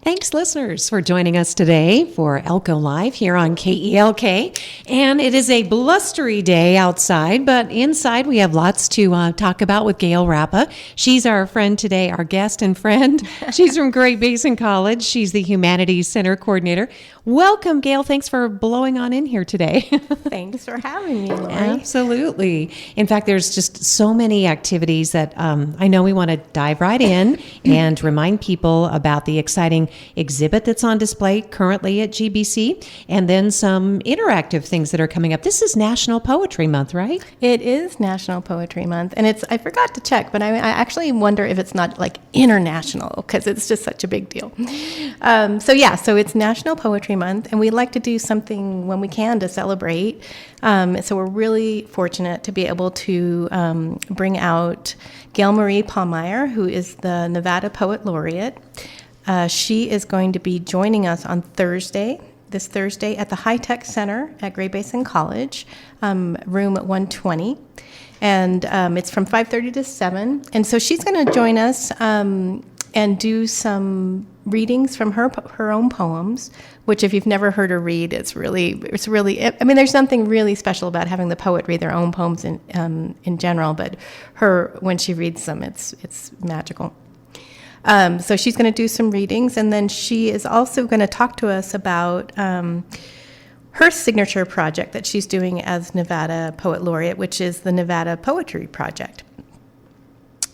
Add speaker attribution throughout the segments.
Speaker 1: Thanks, listeners, for joining us today for Elko Live here on KELK. And it is a blustery day outside, but inside we have lots to talk about with Gail Rappa. She's our friend today, our guest and friend. She's from Great Basin College. She's the Humanities Center Coordinator. Welcome, Gail. Thanks for blowing on in here today.
Speaker 2: Thanks for having me, Lori.
Speaker 1: Absolutely. In fact, there's just so many activities that I know we want to dive right in and remind people about the exciting exhibit that's on display currently at GBC, and then some interactive things that are coming up. This is National Poetry Month, right?
Speaker 2: It is National Poetry Month, and I forgot to check, but I actually wonder if it's not like international, because it's just such a big deal. So it's National Poetry Month, and we like to do something when we can to celebrate. So we're really fortunate to be able to bring out Gail Marie Pallmeyer, who is the Nevada Poet Laureate. She is going to be joining us on this Thursday at the High Tech Center at Great Basin College, room 120. And it's from 5:30 to 7. And so she's going to join us and do some readings from her own poems, which if you've never heard her read, it's really, there's something really special about having the poet read their own poems in general, but when she reads them, it's magical. So she's going to do some readings, and then she is also going to talk to us about her signature project that she's doing as Nevada Poet Laureate, which is the Nevada Poetry Project.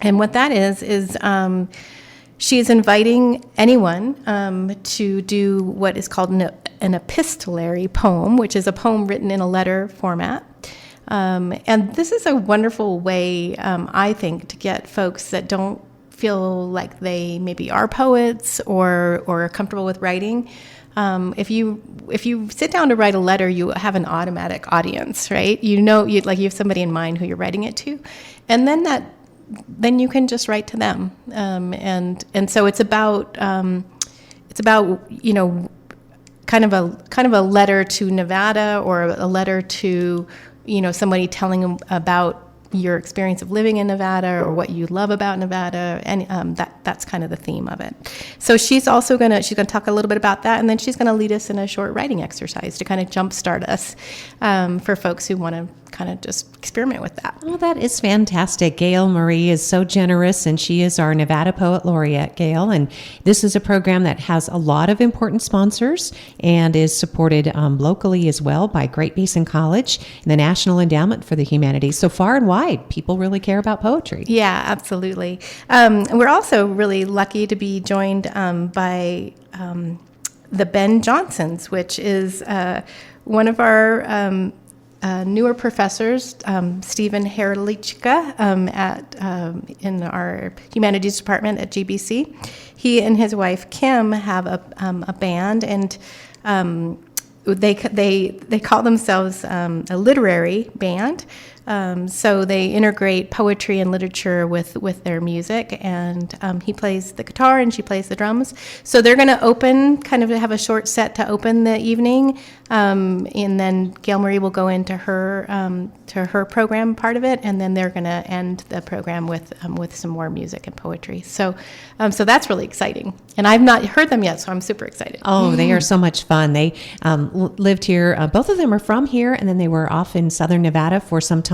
Speaker 2: And what that is she is inviting anyone to do what is called an epistolary poem, which is a poem written in a letter format. And this is a wonderful way, I think, to get folks that don't feel like they maybe are poets or are comfortable with writing. If you sit down to write a letter, you have an automatic audience, right? You have somebody in mind who you're writing it to, and then you can just write to them. And so it's about kind of a letter to Nevada, or a letter to somebody telling them about your experience of living in Nevada or what you love about Nevada, and that's kind of the theme of it. So she's gonna talk a little bit about that, and then she's gonna lead us in a short writing exercise to kind of jumpstart us for folks who want to kind of just experiment with that.
Speaker 1: Well, that is fantastic. Gail Marie is so generous, and she is our Nevada Poet Laureate, Gail. And this is a program that has a lot of important sponsors and is supported locally as well by Great Basin College and the National Endowment for the Humanities. So far and wide, people really care about poetry.
Speaker 2: Yeah, absolutely. We're also really lucky to be joined by the Ben Johnsons, which is one of our newer professors, Stephen Herlichka, in our humanities department at GBC. He and his wife Kim have a band, and they call themselves a literary band. So they integrate poetry and literature with their music, and he plays the guitar and she plays the drums. So they're going to have a short set to open the evening, and then Gail Marie will go into her program part of it, and then they're going to end the program with some more music and poetry. So that's really exciting, and I've not heard them yet, so I'm super excited.
Speaker 1: Oh, they are so much fun. They lived here. Both of them are from here, and then they were off in Southern Nevada for some time.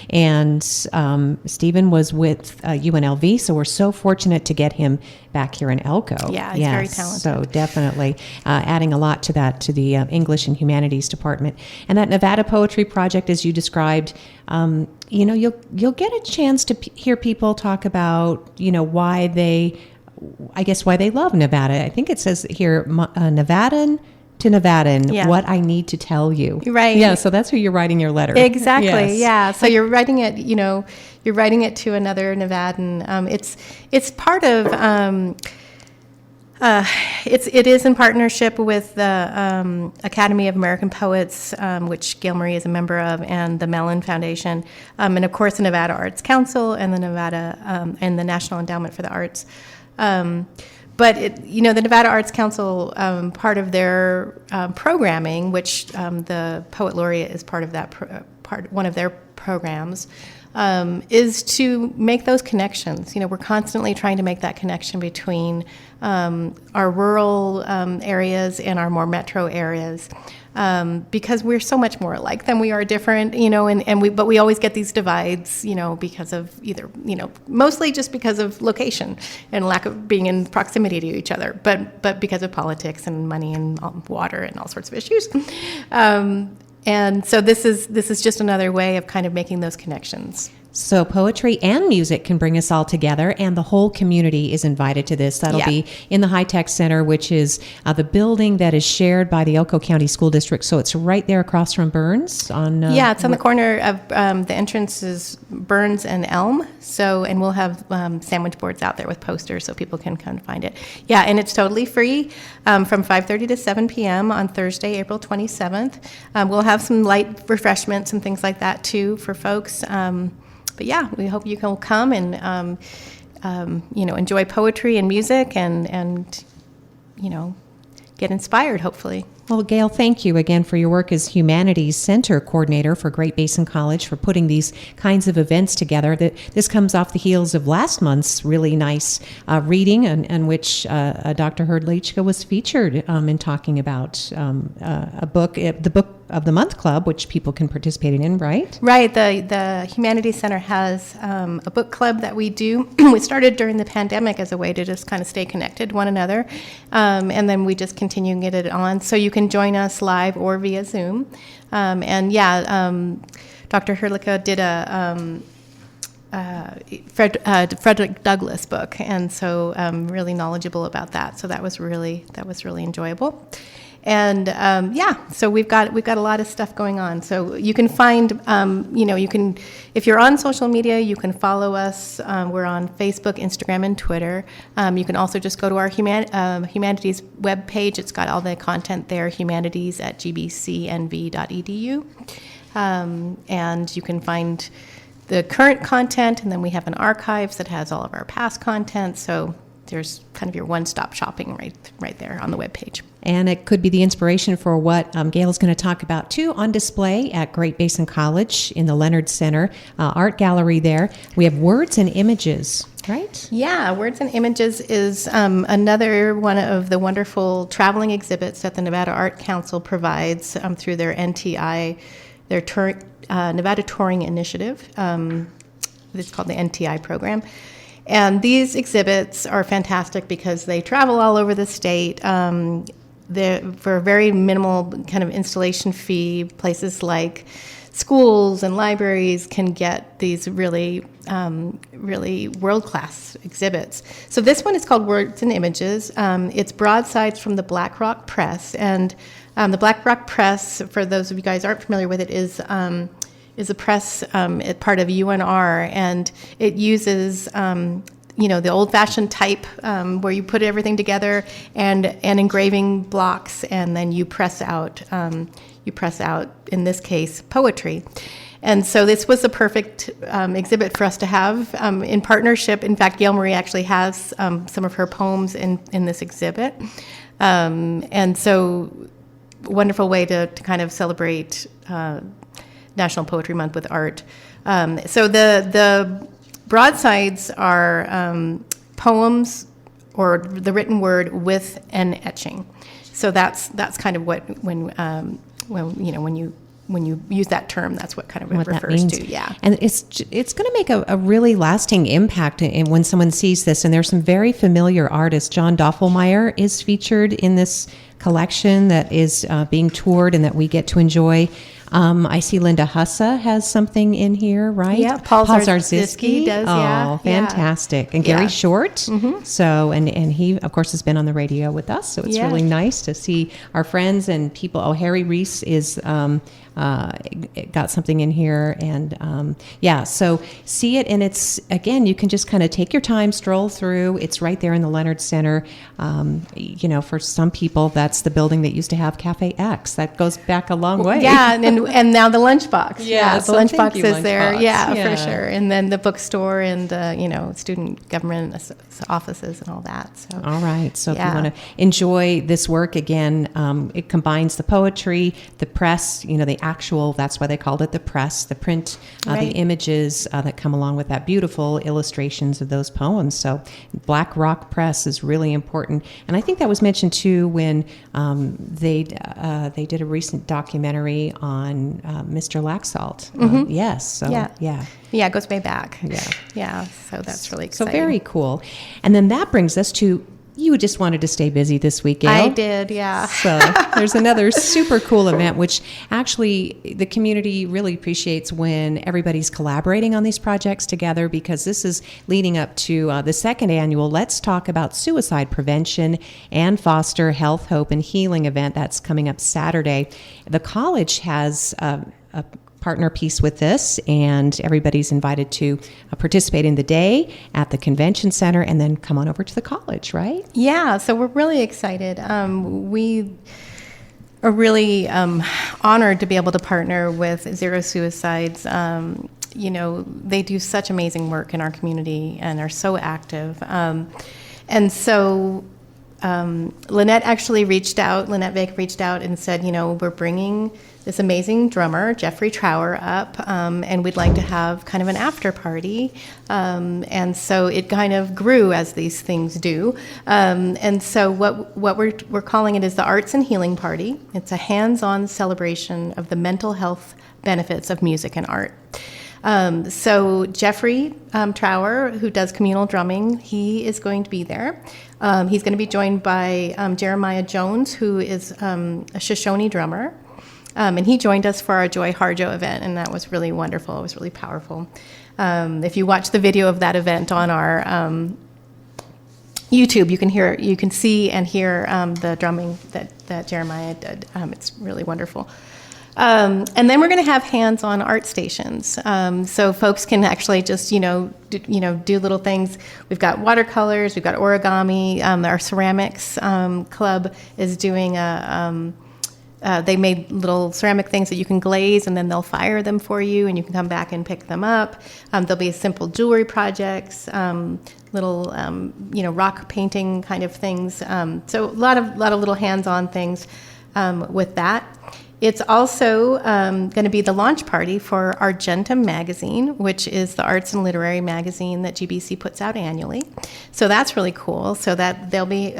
Speaker 1: And Stephen was with UNLV, so we're so fortunate to get him back here in Elko.
Speaker 2: Yeah, he's very talented.
Speaker 1: So definitely adding a lot to the English and Humanities department. And that Nevada Poetry Project, as you described, you'll get a chance to hear people talk about why they love Nevada. I think it says here, Nevadan to Nevadan, what I need to tell you.
Speaker 2: Right.
Speaker 1: Yeah, so that's who you're writing your letter.
Speaker 2: Exactly.
Speaker 1: Yes.
Speaker 2: Yeah. So you're writing it, you're writing it to another Nevadan. It's part of, it is in partnership with the Academy of American Poets, which Gail Marie is a member of, and the Mellon Foundation, and of course the Nevada Arts Council and the Nevada and the National Endowment for the Arts. But the Nevada Arts Council, part of their programming, which the Poet Laureate is part of that one of their programs, is to make those connections. We're constantly trying to make that connection between our rural areas and our more metro areas. Because we're so much more alike than we are different, but we always get these divides, because of either, mostly just because of location and lack of being in proximity to each other, but because of politics and money and water and all sorts of issues. And so this is just another way of kind of making those connections.
Speaker 1: So poetry and music can bring us all together, and the whole community is invited to this. That'll be in the High Tech Center, which is the building that is shared by the Elko County School District. So it's right there across from Burns.
Speaker 2: It's on the corner of the entrance is Burns and Elm. And we'll have sandwich boards out there with posters so people can come find it. Yeah, and it's totally free from 5:30 to 7 p.m. on Thursday, April 27th. We'll have some light refreshments and things like that too for folks. But yeah, we hope you can come and, enjoy poetry and music and get inspired, hopefully.
Speaker 1: Well, Gail, thank you again for your work as Humanities Center Coordinator for Great Basin College for putting these kinds of events together. This comes off the heels of last month's really nice reading in which Dr. Herdlichka was featured in talking about a book, the Book of the Month Club, which people can participate in, right?
Speaker 2: Right. The Humanities Center has a book club that we do. We started during the pandemic as a way to just kind of stay connected to one another, and then we just continue to get it on. So you can join us live or via Zoom. Dr. Herdlichka did a Frederick Douglass book, and so really knowledgeable about that. So that was really enjoyable. And so we've got a lot of stuff going on. So you can find, if you're on social media, you can follow us. We're on Facebook, Instagram, and Twitter. You can also just go to our Humanities webpage. It's got all the content there, humanities@gbcnv.edu. And you can find the current content, and then we have an archives that has all of our past content. So there's kind of your one-stop shopping right there on the webpage.
Speaker 1: And it could be the inspiration for what Gail is going to talk about, too, on display at Great Basin College in the Leonard Center Art Gallery there. We have Words and Images, right?
Speaker 2: Yeah, Words and Images is another one of the wonderful traveling exhibits that the Nevada Art Council provides through their NTI, their Nevada Touring Initiative. It's called the NTI program. And these exhibits are fantastic because they travel all over the state. For a very minimal kind of installation fee, places like schools and libraries can get these really world-class exhibits. So this one is called Words and Images. It's broadsides from the Black Rock Press. And the Black Rock Press, for those of you guys who aren't familiar with it, is a press part of UNR, and it uses the old-fashioned type where you put everything together and engraving blocks, and then you press out. In this case, poetry. And so this was a perfect exhibit for us to have in partnership. In fact, Gail Marie actually has some of her poems in this exhibit, and so wonderful way to kind of celebrate National Poetry Month with art. So the broadsides are poems or the written word with an etching. So that's kind of what when you use that term, that's what kind of it refers to. Yeah,
Speaker 1: and it's going to make a really lasting impact when someone sees this. And there's some very familiar artists. John Doffelmeyer is featured in this collection that is being toured and that we get to enjoy. I see Linda Hussa has something in here, right?
Speaker 2: Yeah, Paul Zarzyski does, yeah.
Speaker 1: Oh, fantastic. And Gary Short. Mm-hmm. So, and he, of course, has been on the radio with us, so it's really nice to see our friends and people. Oh, Harry Reese is got something in here, and so see it, and it's, again, you can just kind of take your time, stroll through. It's right there in the Leonard Center. For some people, that's the building that used to have Cafe X. That goes back a long way.
Speaker 2: Yeah, and and now the lunchbox.
Speaker 1: Yeah,
Speaker 2: the
Speaker 1: so thank
Speaker 2: lunchbox
Speaker 1: you,
Speaker 2: is there.
Speaker 1: Lunchbox.
Speaker 2: Yeah,
Speaker 1: Yeah.
Speaker 2: for sure. And then the bookstore and student government offices and all that. So
Speaker 1: All right. So if
Speaker 2: Yeah.
Speaker 1: you want to enjoy this work again, it combines the poetry, the press, the actual, that's why they called it the press, the print, the
Speaker 2: Right.
Speaker 1: images that come along with that, beautiful illustrations of those poems. So Black Rock Press is really important. And I think that was mentioned too when they did a recent documentary on Mr. Laxalt. Yes. So,
Speaker 2: Yeah.
Speaker 1: yeah.
Speaker 2: Yeah, it goes way back.
Speaker 1: Yeah.
Speaker 2: Yeah, so that's really
Speaker 1: So
Speaker 2: exciting.
Speaker 1: very cool. And then that brings us to, you just wanted to stay busy this week, Gail.
Speaker 2: I did, yeah.
Speaker 1: So there's another super cool event, which actually the community really appreciates when everybody's collaborating on these projects together, because this is leading up to the second annual Let's Talk About Suicide Prevention and Foster Health, Hope, and Healing event that's coming up Saturday. The college has a partner piece with this, and everybody's invited to participate in the day at the convention center and then come on over to the college, right?
Speaker 2: Yeah, so we're really excited. We are really honored to be able to partner with Zero Suicides. They do such amazing work in our community and are so active. And so Lynette Vega reached out and said, we're bringing this amazing drummer, Jeffrey Trower, up, and we'd like to have kind of an after party. And so it kind of grew as these things do. And so what we're calling it is the Arts and Healing Party. It's a hands-on celebration of the mental health benefits of music and art. So Jeffrey Trower, who does communal drumming, he is going to be there. He's going to be joined by Jeremiah Jones, who is a Shoshone drummer. And he joined us for our Joy Harjo event, and that was really wonderful. It was really powerful. If you watch the video of that event on our YouTube, you can see and hear the drumming that Jeremiah did. It's really wonderful. And then we're going to have hands-on art stations, so folks can actually just do little things. We've got watercolors, we've got origami. Our ceramics club is doing they made little ceramic things that you can glaze, and then they'll fire them for you, and you can come back and pick them up. There'll be simple jewelry projects, little rock painting kind of things. So a lot of little hands-on things with that. It's also going to be the launch party for Argentum magazine, which is the arts and literary magazine that GBC puts out annually. So that's really cool. So that there'll be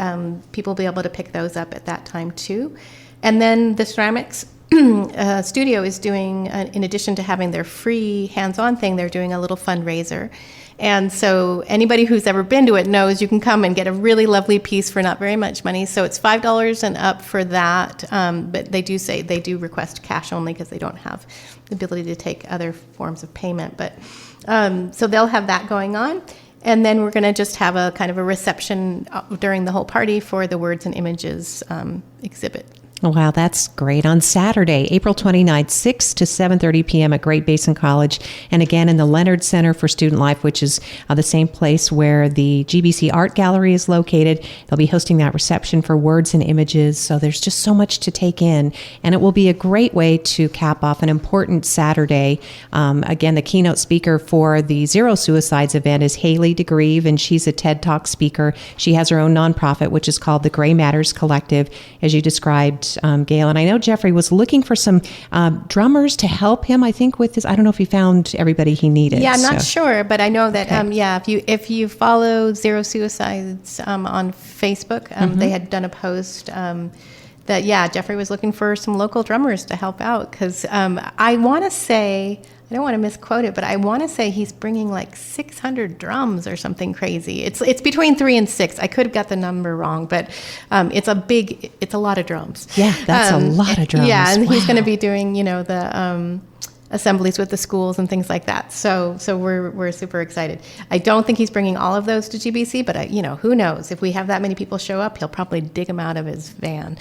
Speaker 2: people will be able to pick those up at that time too. And then the ceramics studio is doing, in addition to having their free hands-on thing, they're doing a little fundraiser. And so anybody who's ever been to it knows you can come and get a really lovely piece for not very much money. So it's $5 and up for that. But they do request cash only because they don't have the ability to take other forms of payment. But so they'll have that going on. And then we're going to just have a kind of a reception during the whole party for the Words and Images exhibit.
Speaker 1: Oh, wow, that's great. On Saturday, April 29th, 6 to 7:30 p.m. at Great Basin College, and again in the Leonard Center for Student Life, which is the same place where the GBC Art Gallery is located. They'll be hosting that reception for Words and Images, so there's just so much to take in, and it will be a great way to cap off an important Saturday. Again, the keynote speaker for the Zero Suicides event is Haley DeGrieve, and she's a TED Talk speaker. She has her own nonprofit, which is called the Gray Matters Collective, as you described, Gail. And I know Jeffrey was looking for some drummers to help him, I think, with his, I don't know if he found everybody he needed.
Speaker 2: Yeah, I'm not sure, but I know that,
Speaker 1: Okay.
Speaker 2: if you follow Zero Suicides on Facebook, they had done a post that, Jeffrey was looking for some local drummers to help out, because I want to say, I don't want to misquote it, but I want to say he's bringing like 600 drums or something crazy. It's between 3 and 6. I could have got the number wrong, but it's a lot of drums.
Speaker 1: Yeah, that's a lot of drums.
Speaker 2: Yeah, and he's
Speaker 1: Wow.
Speaker 2: going to be doing, assemblies with the schools and things like that. So we're super excited. I don't think he's bringing all of those to GBC, but who knows? If we have that many people show up, he'll probably dig them out of his van.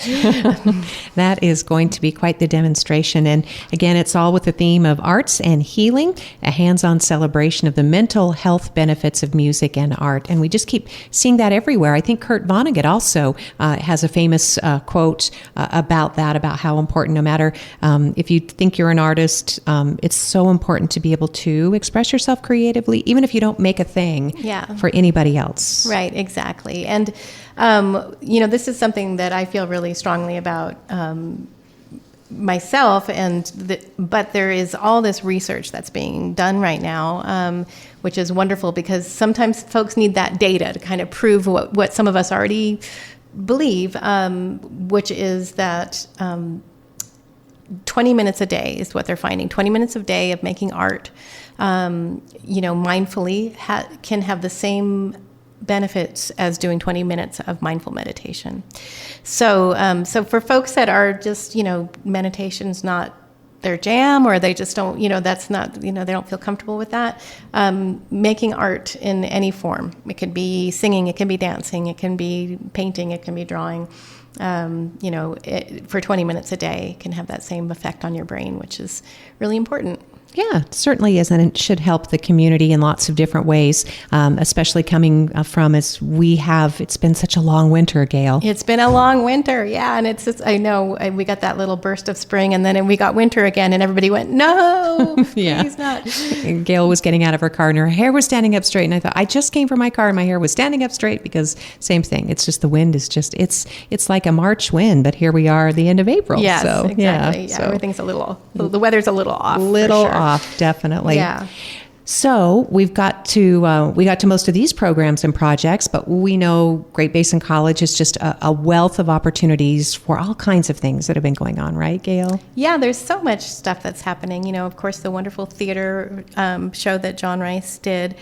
Speaker 1: That is going to be quite the demonstration. And again, it's all with the theme of arts and healing, a hands-on celebration of the mental health benefits of music and art. And we just keep seeing that everywhere. I think Kurt Vonnegut also has a famous quote about that, about how important, no matter if you think you're an artist, it's so important to be able to express yourself creatively, even if you don't make a thing for anybody else.
Speaker 2: Right, exactly. And, this is something that I feel really strongly about myself, but there is all this research that's being done right now, which is wonderful, because sometimes folks need that data to kind of prove what some of us already believe, which is that 20 minutes a day is what they're finding. 20 minutes a day of making art, mindfully can have the same benefits as doing 20 minutes of mindful meditation. So for folks that are just, meditation's not their jam, or they just don't, that's not, they don't feel comfortable with that, making art in any form. It could be singing, it can be dancing, it can be painting, it can be drawing. For 20 minutes a day can have that same effect on your brain, which is really important.
Speaker 1: Yeah, it certainly is, and it should help the community in lots of different ways, especially coming from, as we have, it's been such a long winter, Gail.
Speaker 2: It's been a long winter, yeah, and it's just, I know, we got that little burst of spring, and then we got winter again, and everybody went, no, please not.
Speaker 1: And Gail was getting out of her car, and her hair was standing up straight, and I thought, I just came from my car, and my hair was standing up straight, because same thing, it's just the wind is just, it's like a March wind, but here we are at the end of April.
Speaker 2: Yes,
Speaker 1: so,
Speaker 2: exactly. Yeah,
Speaker 1: so.
Speaker 2: everything's the weather's a little off.
Speaker 1: Off, definitely.
Speaker 2: Yeah.
Speaker 1: So we got to most of these programs and projects, but we know Great Basin College is just a wealth of opportunities for all kinds of things that have been going on, right, Gail?
Speaker 2: Yeah, there's so much stuff that's happening. Of course, the wonderful theater show that John Rice did.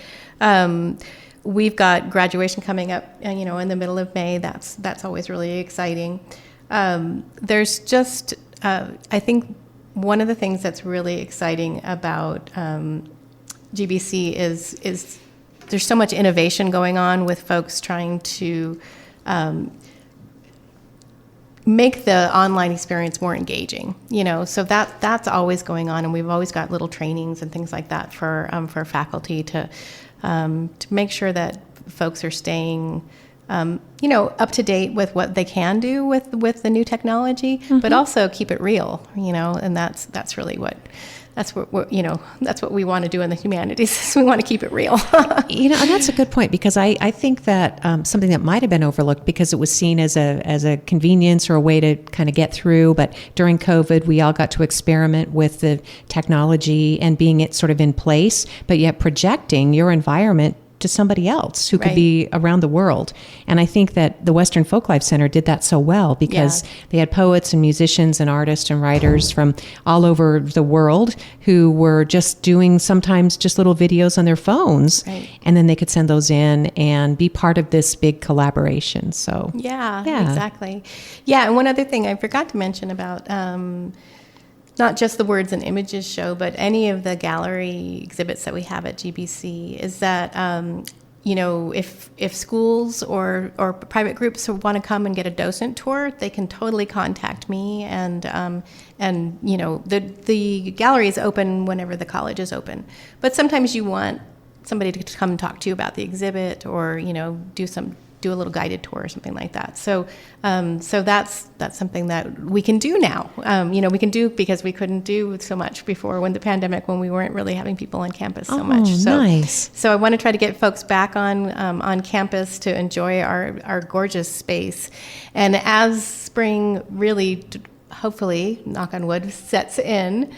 Speaker 2: We've got graduation coming up, in the middle of May. That's always really exciting. There's just, I think, one of the things that's really exciting about GBC is there's so much innovation going on with folks trying to make the online experience more engaging. So that's always going on, and we've always got little trainings and things like that for faculty to make sure that folks are staying up to date with what they can do with the new technology, but also keep it real, and that's really that's what we want to do in the humanities. Is we want to keep it real.
Speaker 1: And that's a good point, because I think that something that might have been overlooked because it was seen as a convenience or a way to kind of get through. But during COVID, we all got to experiment with the technology and being it sort of in place, but yet projecting your environment to somebody else who could be around the world. And I think that the Western Folklife Center did that so well, because they had poets and musicians and artists and writers from all over the world who were just doing sometimes just little videos on their phones, and then they could send those in and be part of this big collaboration. So
Speaker 2: yeah, exactly. Yeah, and one other thing I forgot to mention about not just the Words and Images show, but any of the gallery exhibits that we have at GBC, is that if schools or private groups want to come and get a docent tour, they can totally contact me, and the gallery is open whenever the college is open. But sometimes you want somebody to come and talk to you about the exhibit, or do a little guided tour or something like that. So that's something that we can do now. We can do, because we couldn't do so much before when the pandemic, when we weren't really having people on campus so much. So
Speaker 1: nice.
Speaker 2: So I want to try to get folks back on campus to enjoy our gorgeous space. And as spring really, hopefully, knock on wood, sets in,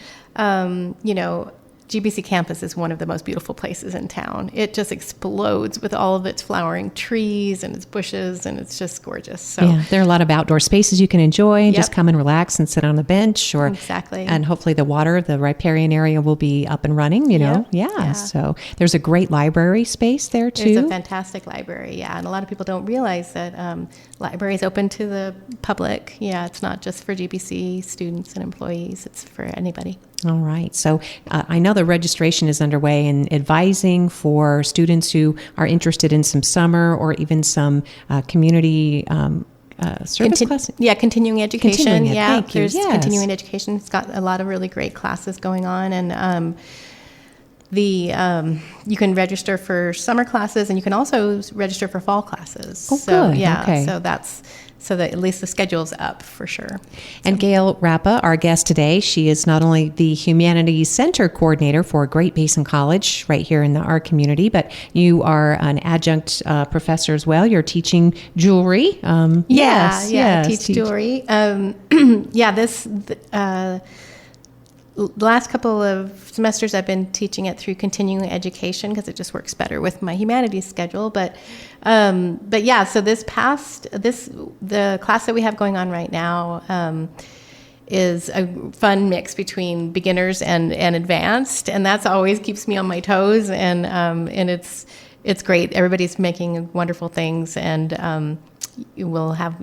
Speaker 2: GBC campus is one of the most beautiful places in town. It just explodes with all of its flowering trees and its bushes, and it's just gorgeous. So
Speaker 1: there are a lot of outdoor spaces you can enjoy and just come and relax and sit on the bench, or
Speaker 2: exactly.
Speaker 1: And hopefully the riparian area will be up and running. So there's a great library space there too.
Speaker 2: There's a fantastic library, and a lot of people don't realize that library is open to the public. It's not just for GBC students and employees; it's for anybody.
Speaker 1: All right. So I know the registration is underway and advising for students who are interested in some summer or even some community service classes.
Speaker 2: Yeah, continuing education.
Speaker 1: Continuing ed,
Speaker 2: yeah,
Speaker 1: thank you.
Speaker 2: there's
Speaker 1: Yes.
Speaker 2: continuing education. It's got a lot of really great classes going on, and you can register for summer classes, and you can also register for fall classes.
Speaker 1: Oh,
Speaker 2: so,
Speaker 1: good.
Speaker 2: Yeah,
Speaker 1: Okay.
Speaker 2: so that at least the schedule's up for sure.
Speaker 1: And Gail Rappa, our guest today, she is not only the Humanities Center Coordinator for Great Basin College right here in our community, but you are an adjunct professor as well. You're teaching jewelry.
Speaker 2: I teach jewelry. The last couple of semesters I've been teaching it through continuing education because it just works better with my humanities schedule. But yeah, so the class that we have going on right now is a fun mix between beginners and advanced, and that's always keeps me on my toes. And it's great. Everybody's making wonderful things, and we'll have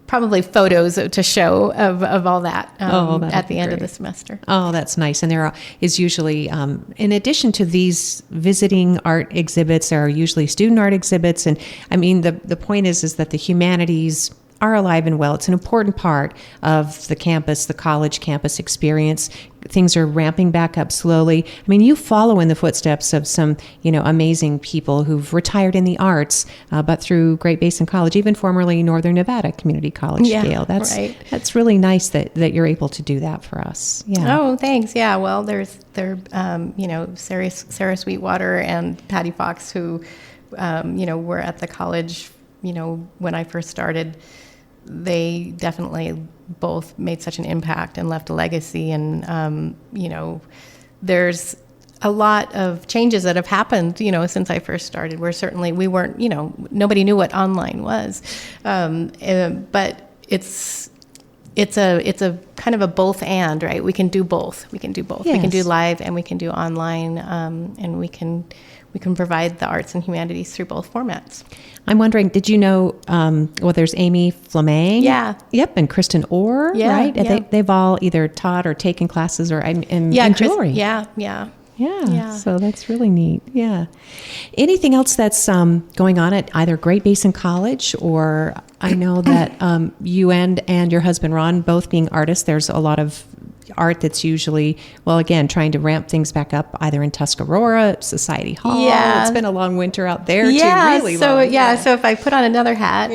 Speaker 2: probably photos to show of all that at the end of the semester.
Speaker 1: Oh, that's nice. And there is usually, in addition to these visiting art exhibits, there are usually student art exhibits. And I mean, the point is that the humanities are alive and well. It's an important part of the campus, the college campus experience. Things are ramping back up slowly. I mean, you follow in the footsteps of some, amazing people who've retired in the arts, but through Great Basin College, even formerly Northern Nevada Community College.
Speaker 2: Yeah,
Speaker 1: Gail, that's
Speaker 2: right.
Speaker 1: That's really nice that you're able to do that for us. Yeah.
Speaker 2: Oh, thanks. Yeah. Well, Sarah Sweetwater and Patty Fox, who, were at the college, when I first started. They definitely both made such an impact and left a legacy. And, there's a lot of changes that have happened, since I first started, where certainly we weren't, nobody knew what online was. But it's a kind of a both and, right? We can do both. We can do both.
Speaker 1: Yes.
Speaker 2: We can do live and we can do online, and we can provide the arts and humanities through both formats.
Speaker 1: I'm wondering, did you know, there's Amy Fleming?
Speaker 2: Yeah.
Speaker 1: Yep, and Kristen Orr,
Speaker 2: Yeah,
Speaker 1: right?
Speaker 2: yeah.
Speaker 1: They've all either taught or taken classes or in jewelry.
Speaker 2: Yeah.
Speaker 1: Yeah, so that's really neat. Yeah. Anything else that's going on at either Great Basin College, or I know that you and your husband Ron, both being artists, there's a lot of art that's usually, trying to ramp things back up either in Tuscarora, Society Hall.
Speaker 2: Yeah.
Speaker 1: It's been a long winter out there too, really
Speaker 2: so
Speaker 1: long.
Speaker 2: so if I put on another hat,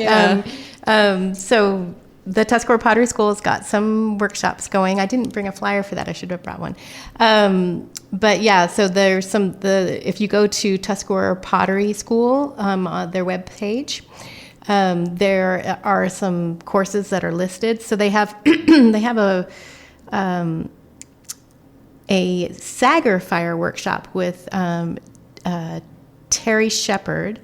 Speaker 2: so the Tuscarora Pottery School has got some workshops going. I didn't bring a flyer for that. I should have brought one. But yeah, so there's if you go to Tuscarora Pottery School on their webpage, there are some courses that are listed. So they have a Sager Fire workshop with Terry Shepard,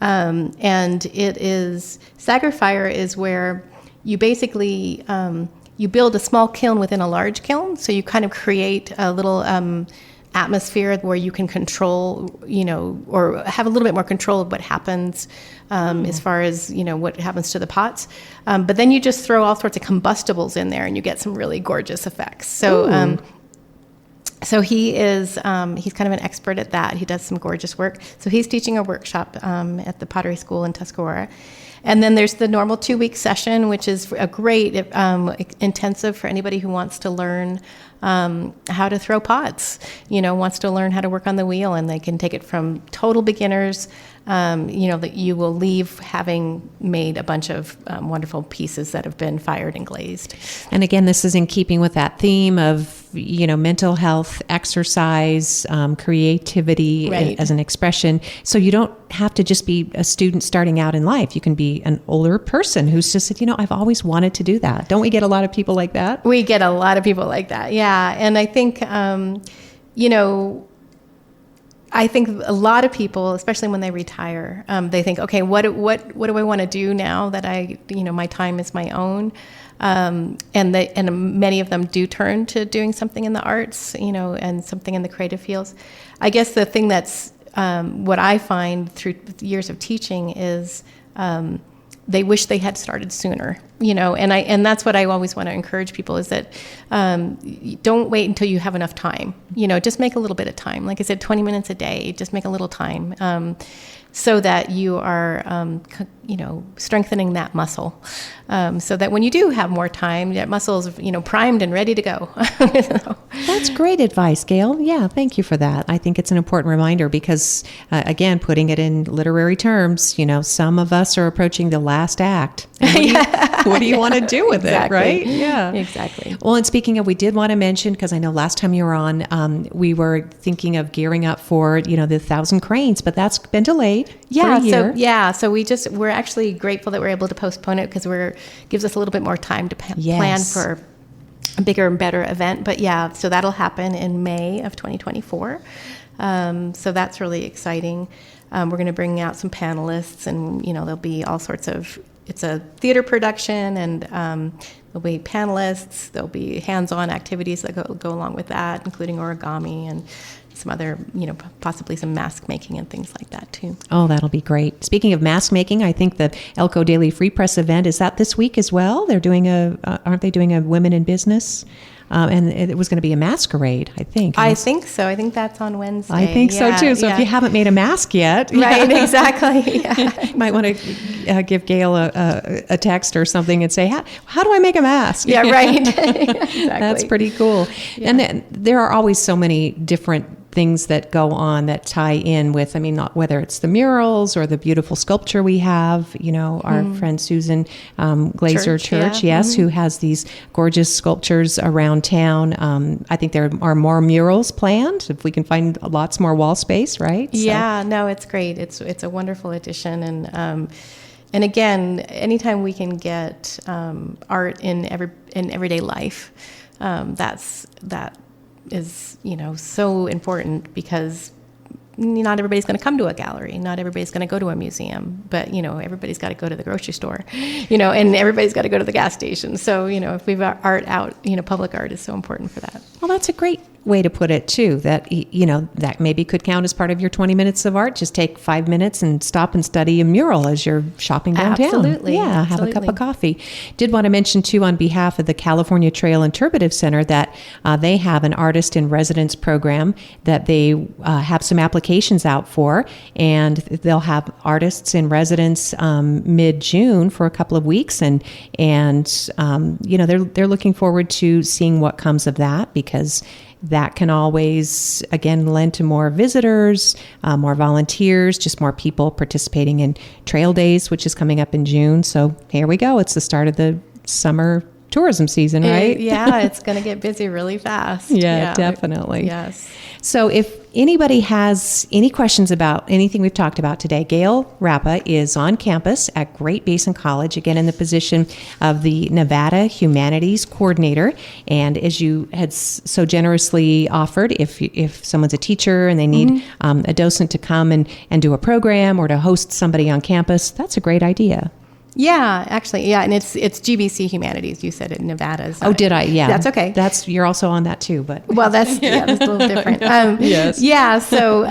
Speaker 2: and it is Sager Fire is where you basically you build a small kiln within a large kiln, so you kind of create a little atmosphere where you can control, or have a little bit more control of what happens as far as, what happens to the pots. But then you just throw all sorts of combustibles in there and you get some really gorgeous effects. So so he's kind of an expert at that. He does some gorgeous work. So he's teaching a workshop at the Pottery School in Tuscarora. And then there's the normal 2-week session, which is a great intensive for anybody who wants to learn how to throw pots, wants to learn how to work on the wheel, and they can take it from total beginners, that you will leave having made a bunch of wonderful pieces that have been fired and glazed.
Speaker 1: And again, this is in keeping with that theme of, mental health, exercise, creativity
Speaker 2: Right.
Speaker 1: as an expression. So you don't have to just be a student starting out in life. You can be an older person who's just said, I've always wanted to do that. Don't we get a lot of people like that?
Speaker 2: We get a lot of people like that, yeah. And I think, I think a lot of people, especially when they retire, they think, okay, what do I want to do now that my time is my own? And many of them do turn to doing something in the arts, and something in the creative fields. I guess the thing that's what I find through years of teaching is they wish they had started sooner, and that's what I always want to encourage people is that don't wait until you have enough time, just make a little bit of time. Like I said, 20 minutes a day, just make a little time. So that you are, strengthening that muscle, so that when you do have more time, that muscle is, primed and ready to go.
Speaker 1: That's great advice, Gail. Yeah, thank you for that. I think it's an important reminder because, again, putting it in literary terms, some of us are approaching the last act. What do you want to do with it, right? Yeah,
Speaker 2: exactly.
Speaker 1: Well, and speaking of, we did want to mention, because I know last time you were on, we were thinking of gearing up for, the 1,000 cranes, but that's been delayed.
Speaker 2: So we're actually grateful that we're able to postpone it because gives us a little bit more time to plan for a bigger and better event. But so that'll happen in May of 2024. So that's really exciting. We're going to bring out some panelists, and there'll be all sorts of. It's a theater production, and there'll be panelists. There'll be hands-on activities that go along with that, including origami and some other, possibly some mask making and things like that too.
Speaker 1: Oh, that'll be great. Speaking of mask making, I think the Elko Daily Free Press event, is that this week as well? They're doing aren't they doing a Women in Business? And it was going to be a maskerade, I think.
Speaker 2: I think so. I think that's on Wednesday.
Speaker 1: I think so too. So if you haven't made a mask yet,
Speaker 2: right, exactly.
Speaker 1: You might want to give Gail a text or something and say, how do I make a mask?
Speaker 2: Yeah, right. Exactly.
Speaker 1: That's pretty cool. Yeah. And then there are always so many different things that go on that tie in with, not whether it's the murals or the beautiful sculpture we have, our friend Susan Glazer Church, yes, who has these gorgeous sculptures around town. I think there are more murals planned, if we can find lots more wall space, right?
Speaker 2: Yeah, no, it's great. It's a wonderful addition. And again, anytime we can get art in everyday life, that is, so important because not everybody's going to come to a gallery. Not everybody's going to go to a museum, but, everybody's got to go to the grocery store, and everybody's got to go to the gas station. So, if we've got art out, public art is so important for that.
Speaker 1: Well, that's a great way to put it too, that, that maybe could count as part of your 20 minutes of art. Just take 5 minutes and stop and study a mural as you're shopping downtown.
Speaker 2: Absolutely.
Speaker 1: Yeah, have a cup of coffee. Did want to mention too, on behalf of the California Trail Interpretive Center, that they have an artist in residence program that they have some applications out for, and they'll have artists in residence mid-June for a couple of weeks, and they're looking forward to seeing what comes of that, because that can always, again, lend to more visitors, more volunteers, just more people participating in Trail Days, which is coming up in June. So here we go. It's the start of the summer tourism season, right?
Speaker 2: It's going to get busy really fast.
Speaker 1: Yeah, definitely.
Speaker 2: Yes.
Speaker 1: So if anybody has any questions about anything we've talked about today, Gail Rappa is on campus at Great Basin College, again in the position of the Nevada Humanities Coordinator. And as you had so generously offered, if someone's a teacher and they need a docent to come and do a program or to host somebody on campus, that's a great idea.
Speaker 2: Yeah, actually, yeah, and it's GBC Humanities. You said it, Nevada's.
Speaker 1: Oh, did I? Yeah,
Speaker 2: that's okay.
Speaker 1: You're also on that too, but
Speaker 2: that's that's a little different.
Speaker 1: Yes.
Speaker 2: Yeah, so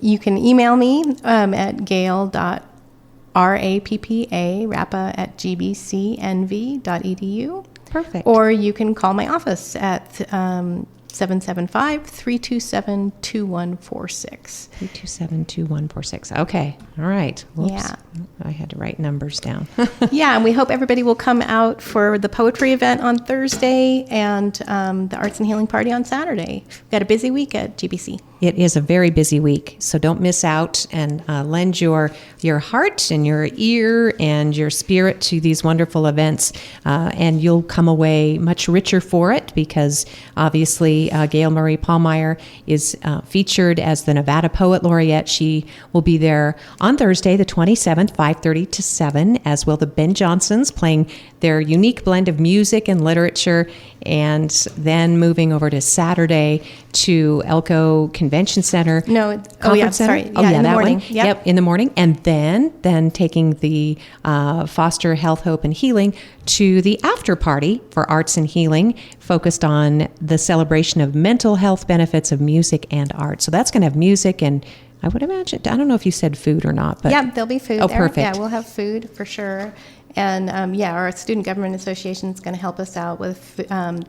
Speaker 2: you can email me at gail.rappa@gbcnv.edu.
Speaker 1: Perfect.
Speaker 2: Or you can call my office at 775-327-2146.
Speaker 1: 327-2146. Okay. All right. Whoops.
Speaker 2: Yeah.
Speaker 1: I had to write numbers down.
Speaker 2: Yeah, and we hope everybody will come out for the poetry event on Thursday and the Arts and Healing Party on Saturday. We've got a busy week at GBC.
Speaker 1: It is a very busy week, so don't miss out, and lend your heart and your ear and your spirit to these wonderful events, and you'll come away much richer for it, because obviously Gail Marie Pallmeyer is featured as the Nevada Poet Laureate. She will be there on Thursday, the 27th, 5:30 to 7, as will the Ben Johnsons, playing their unique blend of music and literature, and then moving over to Saturday to Elko Convention Center.
Speaker 2: In the morning.
Speaker 1: Yep, in the morning. And then taking the Foster Health, Hope, and Healing to the after party for Arts and Healing, focused on the celebration of mental health benefits of music and art. So that's going to have music and I would imagine. I don't know if you said food or not, but
Speaker 2: Yeah, there'll be food
Speaker 1: Oh,
Speaker 2: there.
Speaker 1: perfect.
Speaker 2: Yeah, we'll have food for sure. And our Student Government Association is going to help us out with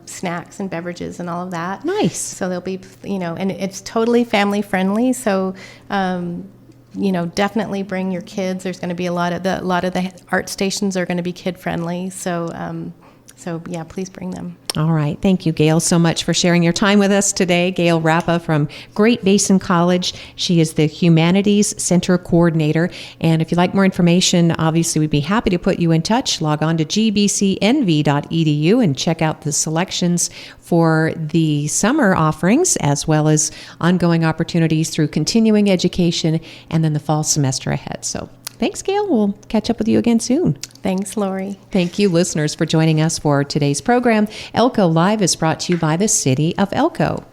Speaker 2: snacks and beverages and all of that.
Speaker 1: Nice.
Speaker 2: So there'll be, and it's totally family friendly. So, definitely bring your kids. There's going to be a lot of the art stations are going to be kid friendly. So yeah, please bring them.
Speaker 1: All right. Thank you, Gail, so much for sharing your time with us today. Gail Rappa from Great Basin College. She is the Humanities Center Coordinator. And if you'd like more information, obviously we'd be happy to put you in touch. Log on to gbcnv.edu and check out the selections for the summer offerings, as well as ongoing opportunities through continuing education and then the fall semester ahead. So thanks, Gail. We'll catch up with you again soon.
Speaker 2: Thanks, Lori.
Speaker 1: Thank you, listeners, for joining us for today's program. Elko Live is brought to you by the City of Elko.